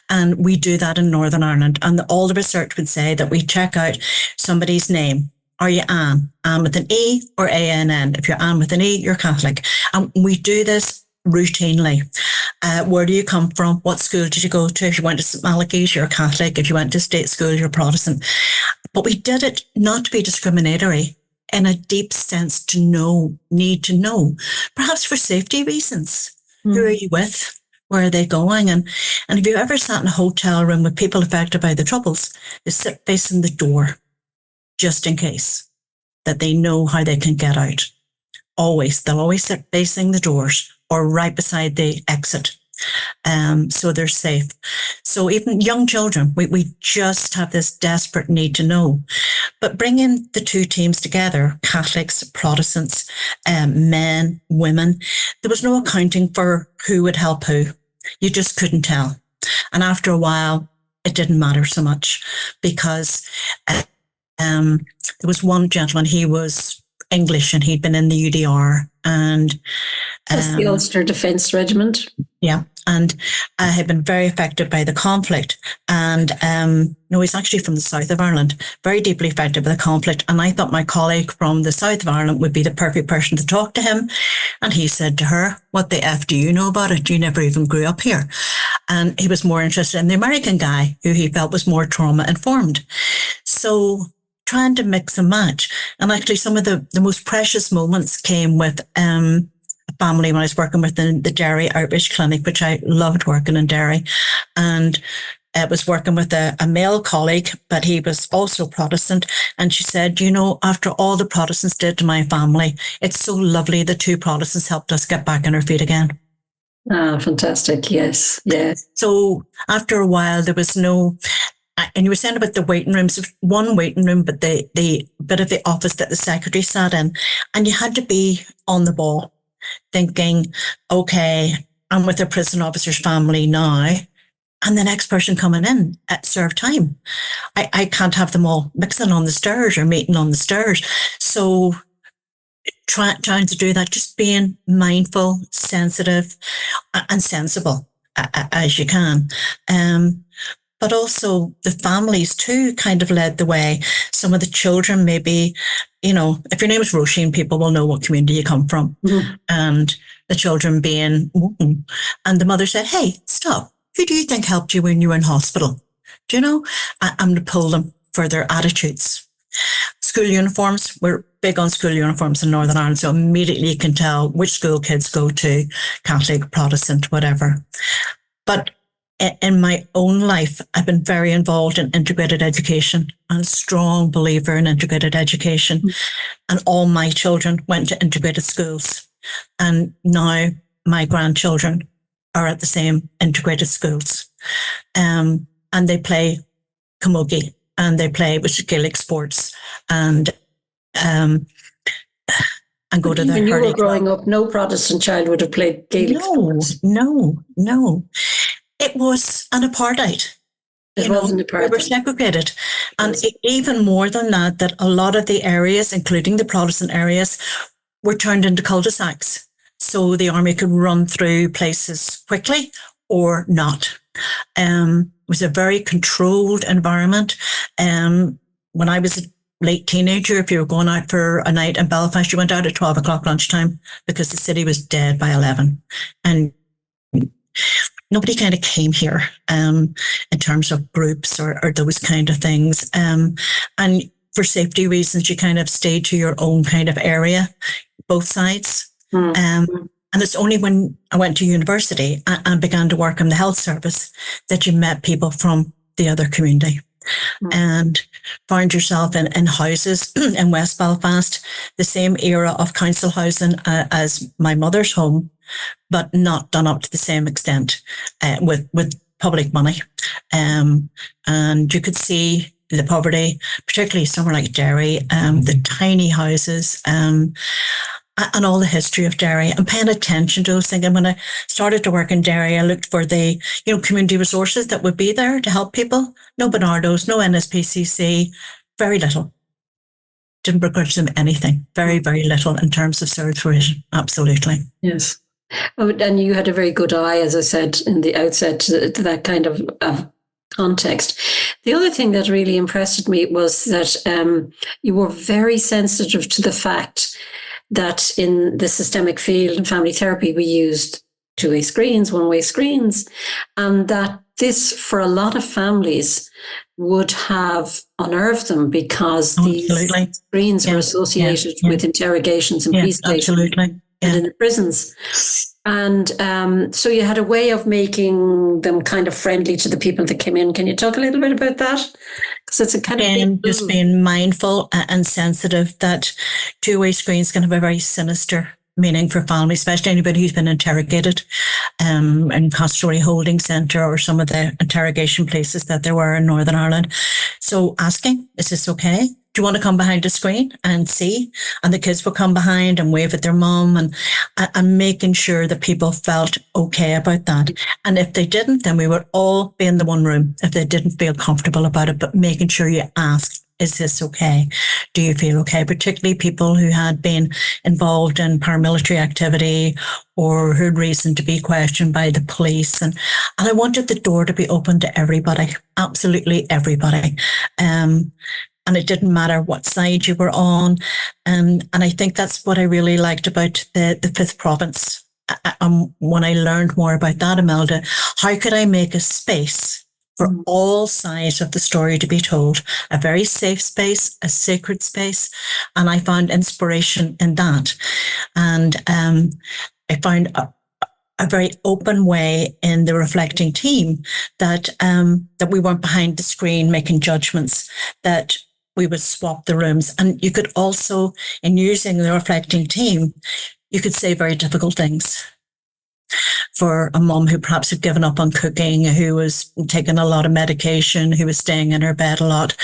And we do that in Northern Ireland. And all the research would say that we check out somebody's name. Are you Anne? Anne with an E or A-N-N? If you're Anne with an E, you're Catholic. And we do this routinely. Where do you come from? What school did you go to? If you went to St. Malachy's, you're Catholic. If you went to state school, you're Protestant. But we did it not to be discriminatory, in a deep sense need to know, perhaps for safety reasons. Who are you with? Where are they going? And if you ever sat in a hotel room with people affected by the troubles, they sit facing the door, just in case, that they know how they can get out. They'll always sit facing the doors or right beside the exit. So they're safe. So even young children, we just have this desperate need to know. But bringing the two teams together, Catholics, Protestants, men, women, there was no accounting for who would help who. You just couldn't tell. And after a while, it didn't matter so much because there was one gentleman, he was English and he'd been in the UDR and that's the Ulster Defence Regiment. Yeah, and I had been very affected by the conflict. And no, he's actually from the south of Ireland, very deeply affected by the conflict. And I thought my colleague from the south of Ireland would be the perfect person to talk to him. And he said to her, "What the F do you know about it? You never even grew up here." And he was more interested in the American guy, who he felt was more trauma informed. So trying to mix and match. And actually some of the most precious moments came with a family when I was working with the Derry Outreach Clinic, which I loved working in Derry. And I was working with a male colleague, but he was also Protestant. And she said, you know, after all the Protestants did to my family, it's so lovely the two Protestants helped us get back on our feet again. Ah, fantastic. Yes, yes. So after a while, there was no... And you were saying about the waiting rooms, one waiting room, but the bit of the office that the secretary sat in. And you had to be on the ball thinking, okay, I'm with a prison officer's family now. And the next person coming in at serve time. I can't have them all mixing on the stairs or meeting on the stairs. So trying to do that, just being mindful, sensitive and sensible as you can. But also the families too kind of led the way. Some of the children maybe, you know, if your name is Roisin, people will know what community you come from. Mm-hmm. And the children being, and the mother said, "Hey, stop. Who do you think helped you when you were in hospital?" Do you know? I'm to pull them for their attitudes. School uniforms, we're big on school uniforms in Northern Ireland, so immediately you can tell which school kids go to, Catholic, Protestant, whatever. But in my own life, I've been very involved in integrated education. I'm a strong believer in integrated education. Mm-hmm. And all my children went to integrated schools. And now my grandchildren are at the same integrated schools. And they play camogie and they play, which is Gaelic sports, and go to their When you were hurling growing up, no Protestant child would have played Gaelic sports. No. It was an apartheid. It was an apartheid. We were segregated. And even more than that a lot of the areas, including the Protestant areas, were turned into cul-de-sacs. So the army could run through places quickly or not. It was a very controlled environment. When I was a late teenager, if you were going out for a night in Belfast, you went out at 12 o'clock lunchtime because the city was dead by 11. And nobody kind of came here in terms of groups or those kind of things. And for safety reasons, you kind of stayed to your own kind of area, both sides. And it's only when I went to university and began to work in the health service that you met people from the other community. And found yourself in houses in West Belfast, the same era of council housing as my mother's home, but not done up to the same extent with public money. And you could see the poverty, particularly somewhere like Derry, the tiny houses, and all the history of Derry, and paying attention to those things. And when I started to work in Derry, I looked for the, community resources that would be there to help people. No Bernardo's, no NSPCC, very little. Didn't begrudge them anything. Very, very little in terms of service provision. Absolutely. Yes. Oh, and you had a very good eye, as I said in the outset, to that kind of context. The other thing that really impressed me was that you were very sensitive to the fact that in the systemic field and family therapy, we used two-way screens, one-way screens, and that this, for a lot of families, would have unnerved them because these screens were associated with interrogations and police stations and in the prisons. And so you had a way of making them kind of friendly to the people that came in. Can you talk a little bit about that? Because it's a kind of just being mindful and sensitive that two-way screens can have a very sinister meaning for families, especially anybody who's been interrogated in Castlereagh Holding Centre or some of the interrogation places that there were in Northern Ireland. So asking, is this okay? Do you want to come behind the screen and see? And the kids will come behind and wave at their mum and making sure that people felt okay about that. And if they didn't, then we would all be in the one room if they didn't feel comfortable about it, but making sure you ask, is this okay? Do you feel okay? Particularly people who had been involved in paramilitary activity or who had reason to be questioned by the police. And I wanted the door to be open to everybody, absolutely everybody. And it didn't matter what side you were on. And I think that's what I really liked about the Fifth Province. When I learned more about that, Imelda, how could I make a space for all sides of the story to be told? A very safe space, a sacred space. And I found inspiration in that. And I found a very open way in the reflecting team that we weren't behind the screen making judgments, that we would swap the rooms. And you could also, in using the reflecting team, you could say very difficult things. For a mum who perhaps had given up on cooking, who was taking a lot of medication, who was staying in her bed a lot,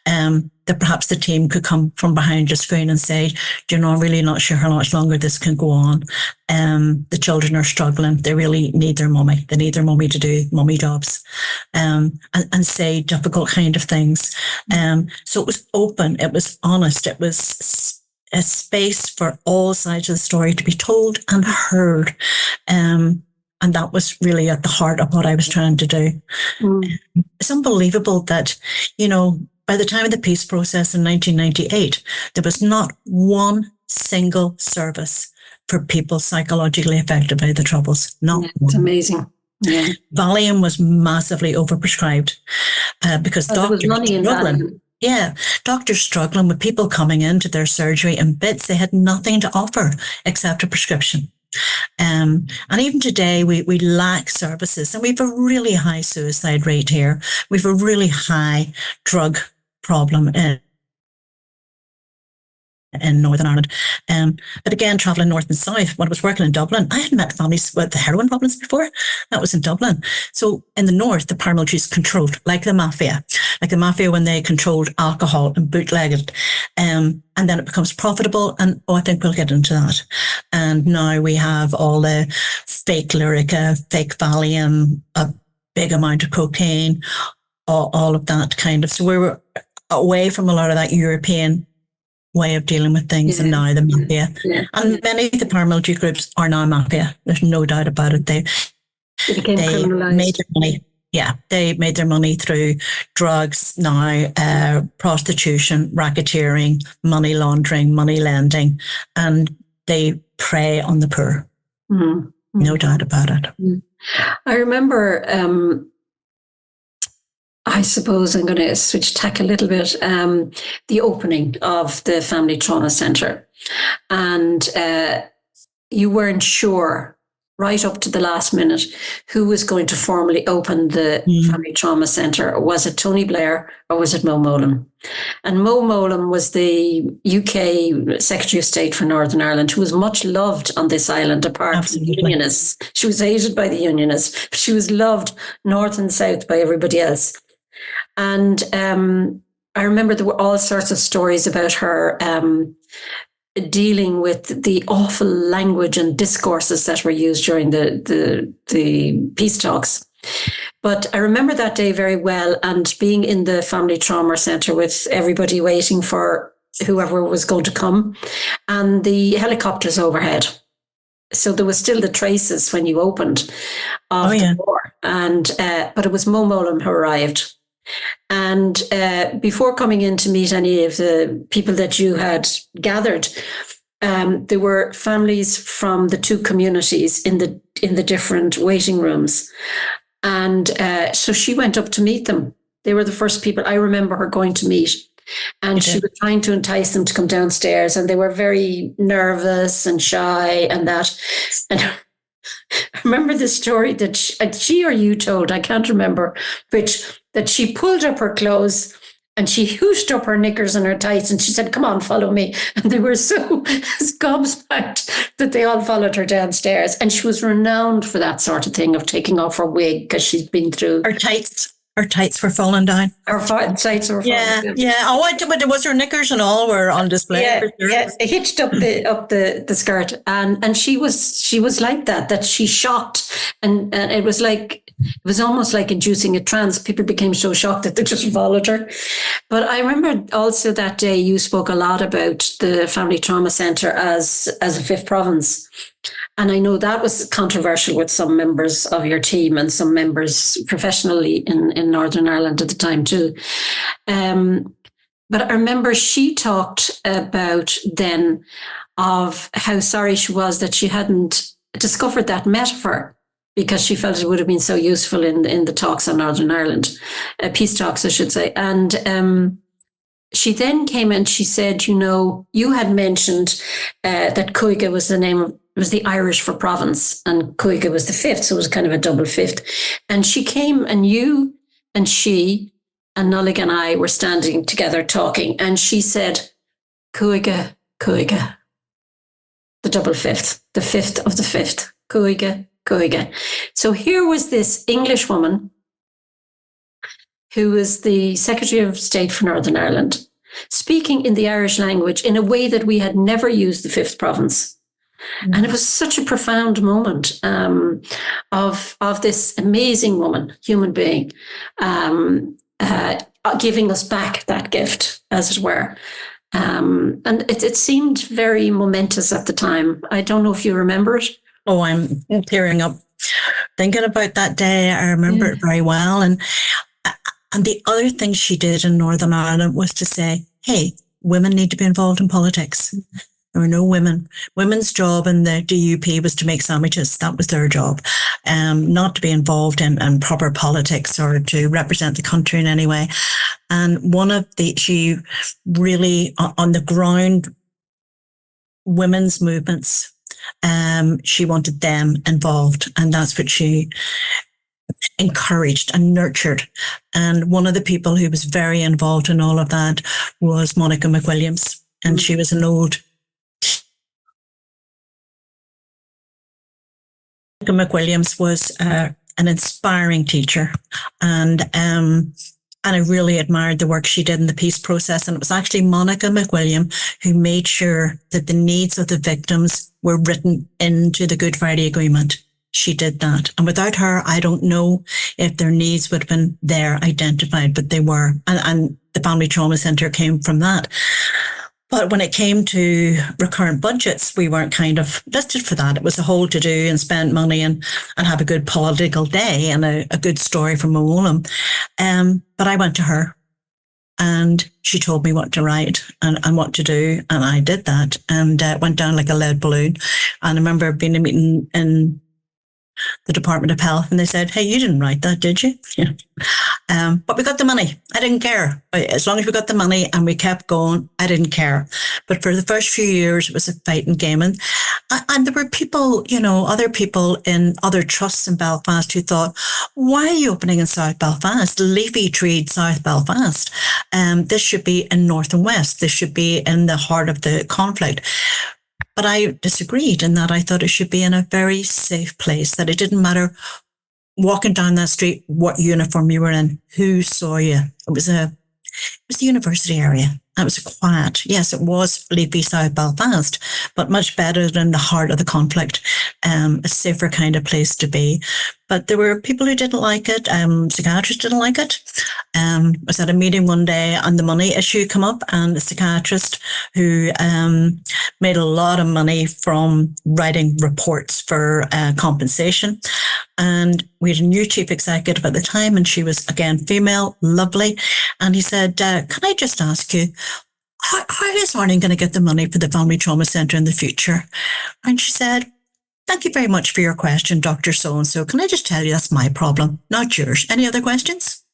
that perhaps the team could come from behind your screen and say, I'm really not sure how much longer this can go on. The children are struggling. They really need their mummy. They need their mummy to do mummy jobs, and say difficult kind of things. So it was open. It was honest. It was a space for all sides of the story to be told and heard. And that was really at the heart of what I was trying to do. It's unbelievable that, by the time of the peace process in 1998, there was not one single service for people psychologically affected by the Troubles. Not one. It's amazing. Yeah. Valium was massively overprescribed because doctors there was money in struggling. Valium. Yeah, doctors struggling with people coming into their surgery in bits. They had nothing to offer except a prescription. And even today, we lack services, and we have a really high suicide rate here. We have a really high drug problem in Northern Ireland. But again, travelling north and south, when I was working in Dublin, I had met families with the heroin problems before. That was in Dublin. So in the north, the paramilitaries controlled, like the mafia when they controlled alcohol and bootlegged. And then it becomes profitable. And I think we'll get into that. And now we have all the fake Lyrica, fake Valium, a big amount of cocaine, all of that kind of. So we were away from a lot of that European way of dealing with things, and now the mafia. And many of the paramilitary groups are now mafia. There's no doubt about it. They made their money. Yeah, they made their money through drugs now, prostitution, racketeering, money laundering, money lending, and they prey on the poor. No doubt about it. I remember, I suppose I'm going to switch tack a little bit, the opening of the Family Trauma Centre. And you weren't sure right up to the last minute who was going to formally open the Family Trauma Centre. Was it Tony Blair or was it Mo Mowlam? And Mo Mowlam was the UK Secretary of State for Northern Ireland, who was much loved on this island, apart from the Unionists. She was hated by the Unionists, but she was loved north and south by everybody else. And I remember there were all sorts of stories about her dealing with the awful language and discourses that were used during the peace talks. But I remember that day very well, and being in the Family Trauma Centre with everybody waiting for whoever was going to come, and the helicopters overhead. So there was still the traces when you opened of the door. And but it was Mo Mowlam who arrived. And before coming in to meet any of the people that you had gathered, there were families from the two communities in the different waiting rooms. And so she went up to meet them. They were the first people I remember her going to meet. And she was trying to entice them to come downstairs, and they were very nervous and shy and that. And I remember the story that she or you told, I can't remember which, that she pulled up her clothes and she hooshed up her knickers and her tights and she said, "Come on, follow me." And they were so gobsmacked that they all followed her downstairs. And she was renowned for that sort of thing, of taking off her wig, because she'd been through... Her tights were falling down. Her tights were falling down. Yeah. Oh, but was her knickers and all were on display. Yeah, hitched up the skirt, and she was like that she shocked, and it was almost like inducing a trance. People became so shocked that they just followed her. But I remember also that day you spoke a lot about the Family Trauma Centre as a fifth province. And I know that was controversial with some members of your team and some members professionally in Northern Ireland at the time too. But I remember she talked about then of how sorry she was that she hadn't discovered that metaphor, because she felt it would have been so useful in the talks on Northern Ireland, peace talks, I should say. And she then came and she said, you had mentioned that Cúige was the name of, it was the Irish for province, and Cúige was the fifth, so it was kind of a double fifth. And she came, and you and she and Nullig and I were standing together talking, and she said, Cúige, Cúige, the double fifth, the fifth of the fifth, Cúige, Cúige. So here was this English woman who was the Secretary of State for Northern Ireland, speaking in the Irish language in a way that we had never used the fifth province. And it was such a profound moment of this amazing woman, human being, giving us back that gift, as it were. And it seemed very momentous at the time. I don't know if you remember it. Oh, I'm tearing up thinking about that day. I remember it very well. And the other thing she did in Northern Ireland was to say, hey, women need to be involved in politics. There were no women. Women's job in the DUP was to make sandwiches. That was their job. Not to be involved in proper politics or to represent the country in any way. And she really, on the ground, women's movements, she wanted them involved. And that's what she encouraged and nurtured. And one of the people who was very involved in all of that was Monica McWilliams. And she was Monica McWilliams was an inspiring teacher, and I really admired the work she did in the peace process. And it was actually Monica McWilliams who made sure that the needs of the victims were written into the Good Friday Agreement. She did that. And without her, I don't know if their needs would have been there identified, but they were. And the Family Trauma Centre came from that. But when it came to recurrent budgets, we weren't kind of listed for that. It was a whole to do and spend money and have a good political day and a good story from Mowlam. But I went to her and she told me what to write and what to do. And I did that and went down like a lead balloon. And I remember being in a meeting in the Department of Health and they said, hey, you didn't write that, did you? Yeah. But we got the money. I didn't care. As long as we got the money and we kept going, I didn't care. But for the first few years, it was a fighting game. And there were people, other people in other trusts in Belfast who thought, why are you opening in South Belfast? Leafy treed South Belfast. This should be in North and West. This should be in the heart of the conflict. But I disagreed in that I thought it should be in a very safe place, that it didn't matter walking down that street, what uniform you were in, who saw you. It was the university area. It was quiet. Yes, it was leafy South Belfast, but much better than the heart of the conflict. A safer kind of place to be. But there were people who didn't like it. Psychiatrists didn't like it. I was at a meeting one day and the money issue come up, and the psychiatrist who made a lot of money from writing reports for compensation. And we had a new chief executive at the time, and she was, again, female, lovely. And he said, can I just ask you, how is Arlene going to get the money for the Family Trauma Centre in the future? And she said, thank you very much for your question, Dr. So-and-so. Can I just tell you that's my problem, not yours. Any other questions?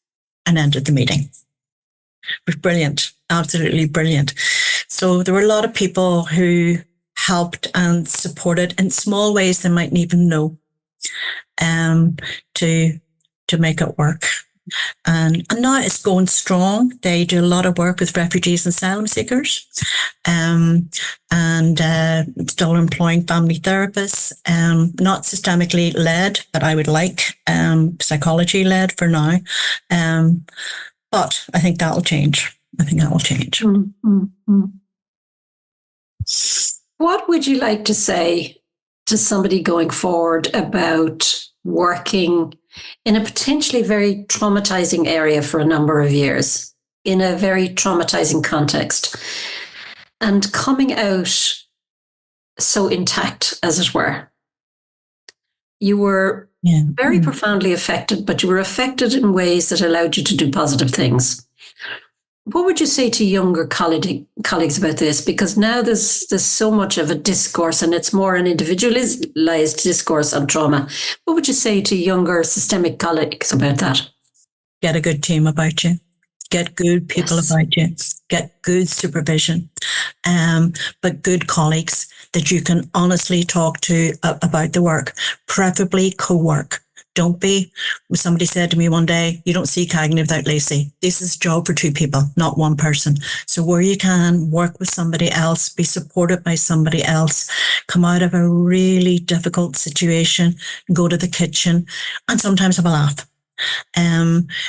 And ended the meeting. It was brilliant, absolutely brilliant. So there were a lot of people who helped and supported in small ways they mightn't even know to make it work. And now it's going strong. They do a lot of work with refugees and asylum seekers, and still employing family therapists, not systemically led, but I would like psychology led for now. But I think that'll change. Mm-hmm. What would you like to say to somebody going forward about working in a potentially very traumatizing area for a number of years, in a very traumatizing context, and coming out so intact, as it were? You were very profoundly affected, but you were affected in ways that allowed you to do positive things. What would you say to younger colleagues about this? Because now there's so much of a discourse, and it's more an individualized discourse on trauma. What would you say to younger systemic colleagues about that? Get a good team about you. Get good people about you. Get good supervision, but good colleagues that you can honestly talk to about the work, preferably co-work. Don't be, somebody said to me one day, you don't see Cagney without Lacey. This is a job for two people, not one person. So where you can, work with somebody else, be supported by somebody else, come out of a really difficult situation, go to the kitchen, and sometimes have a laugh.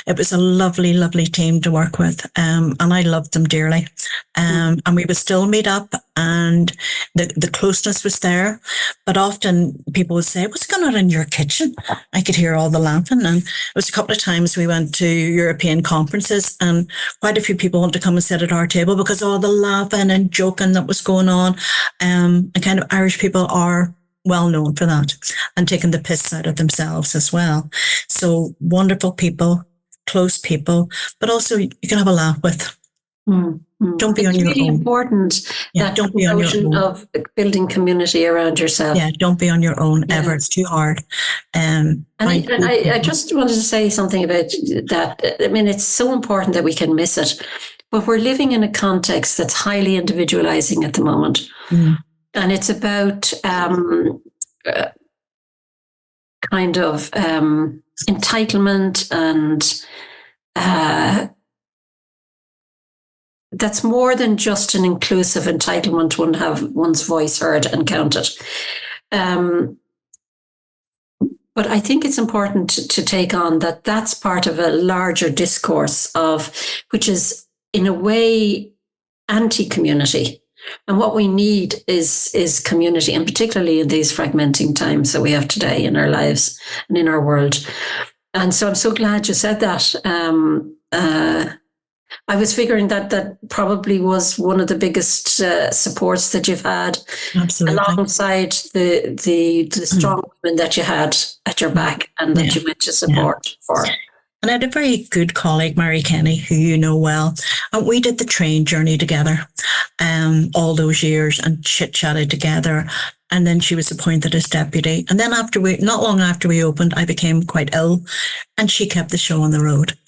It was a lovely, lovely team to work with, and I loved them dearly. And we would still meet up, and the closeness was there. But often people would say, what's going on in your kitchen? I could hear all the laughing. And it was a couple of times we went to European conferences, and quite a few people wanted to come and sit at our table because of all the laughing and joking that was going on. And kind of Irish people are well known for that, and taking the piss out of themselves as well. So wonderful people, close people, but also you can have a laugh with. Mm-hmm. Don't be on your own. It's really important, that don't be on your own. Of building community around yourself. Yeah, don't be on your own ever. It's too hard. I just wanted to say something about that. I mean, it's so important that we can miss it, but we're living in a context that's highly individualizing at the moment. Mm. And it's about kind of entitlement, and that's more than just an inclusive entitlement, one have one's voice heard and counted. But I think it's important to take on that that's part of a larger discourse which is in a way anti-community. And what we need is community, and particularly in these fragmenting times that we have today in our lives and in our world. And so I'm so glad you said that. I was figuring that probably was one of the biggest supports that you've had. Absolutely. Alongside the strong women that you had at your back and that you went to support for. And I had a very good colleague, Mary Kenny, who you know well. And we did the train journey together all those years and chit-chatted together. And then she was appointed as deputy. And then not long after we opened, I became quite ill, and she kept the show on the road.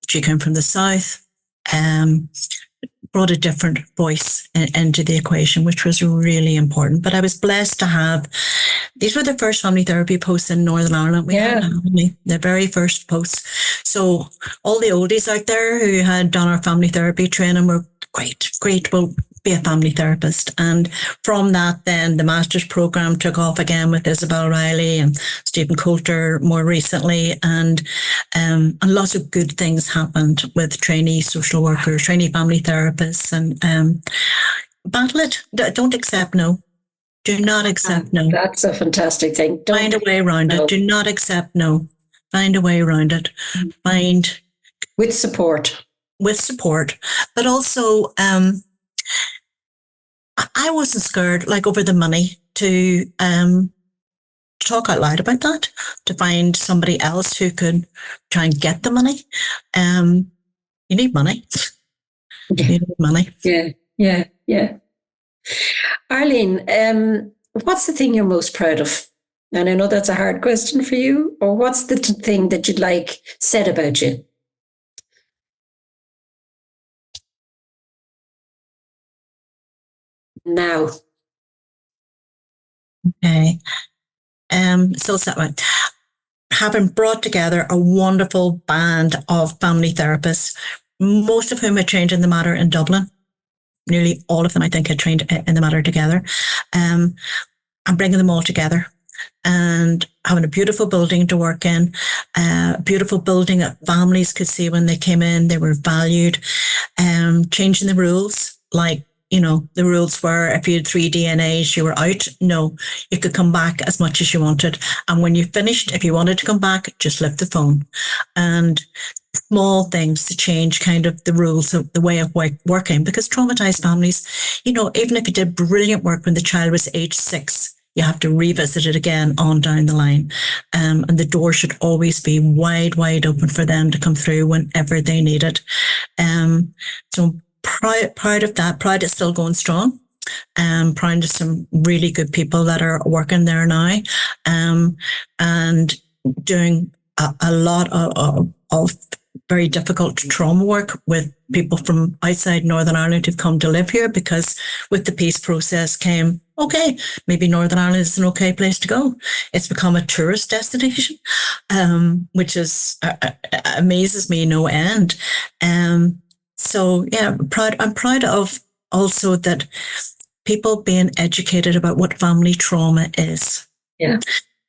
She came from the south, brought a different voice into the equation, which was really important. But I was blessed to have, these were the first family therapy posts in Northern Ireland. We had the very first posts. So all the oldies out there who had done our family therapy training were great, we'll be a family therapist. And from that, then the master's program took off again with Isabel Riley and Stephen Coulter more recently. And lots of good things happened with trainee social workers, trainee family therapists, and battle it. Don't accept no. Do not accept no. That's a fantastic thing. Find a way around it. Do not accept no. Find a way around it. Find with support, but also I wasn't scared, like, over the money, to talk out loud about that, to find somebody else who could try and get the money. You need money. Yeah. You need money. Yeah. Arlene, what's the thing you're most proud of? And I know that's a hard question for you. Or what's the thing that you'd like said about you? Now. Okay. So having brought together a wonderful band of family therapists, most of whom had trained in the Mater in Dublin. Nearly all of them, I think, had trained in the Mater together. And bringing them all together and having a beautiful building to work in, a beautiful building that families could see when they came in, they were valued, changing the rules, like, the rules were if you had 3 DNAs, you were out. No, you could come back as much as you wanted. And when you finished, if you wanted to come back, just lift the phone. And small things to change kind of the rules of the way of working, because traumatized families, even if you did brilliant work when the child was age 6, you have to revisit it again on down the line. And the door should always be wide open for them to come through whenever they need it. So proud of that, proud it's still going strong. Proud of some really good people that are working there now, and doing a lot of very difficult trauma work with people from outside Northern Ireland who've come to live here, because with the peace process came, okay, maybe Northern Ireland is an okay place to go. It's become a tourist destination, which is amazes me no end. So yeah, I'm proud of also that people being educated about what family trauma is. Yeah.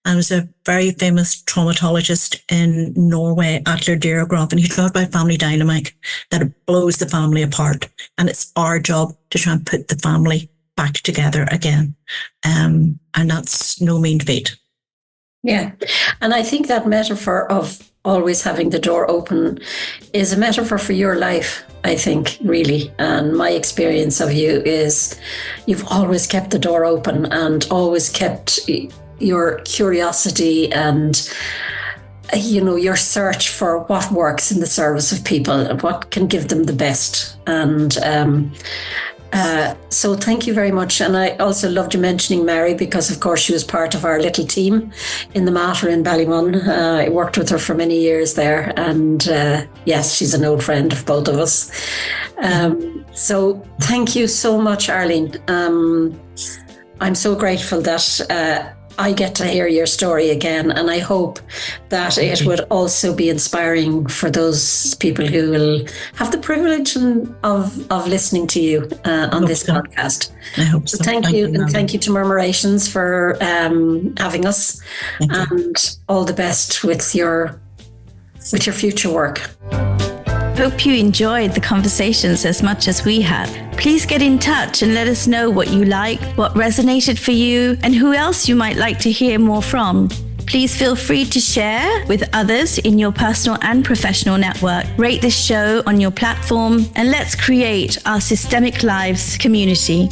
And there's a very famous traumatologist in Norway, Atle Dyrograf, and he talked about family dynamic, that it blows the family apart. And it's our job to try and put the family back together again. And that's no mean feat. Yeah. And I think that metaphor of always having the door open is a metaphor for your life, I think, really. And my experience of you is you've always kept the door open and always kept your curiosity and, your search for what works in the service of people and what can give them the best. And so thank you very much. And I also loved you mentioning Mary, because of course she was part of our little team in the Mater in Ballymun. I worked with her for many years there, and yes, she's an old friend of both of us. So thank you so much, Arlene. I'm so grateful that I get to hear your story again, and I hope that it would also be inspiring for those people who will have the privilege of listening to you on this podcast. I hope so. Thank you, and thank you to Murmurations for having us, and all the best with your future work. Hope you enjoyed the conversations as much as we have. Please get in touch and let us know what you liked, what resonated for you, and who else you might like to hear more from. Please feel free to share with others in your personal and professional network. Rate this show on your platform, and let's create our Systemic Lives community.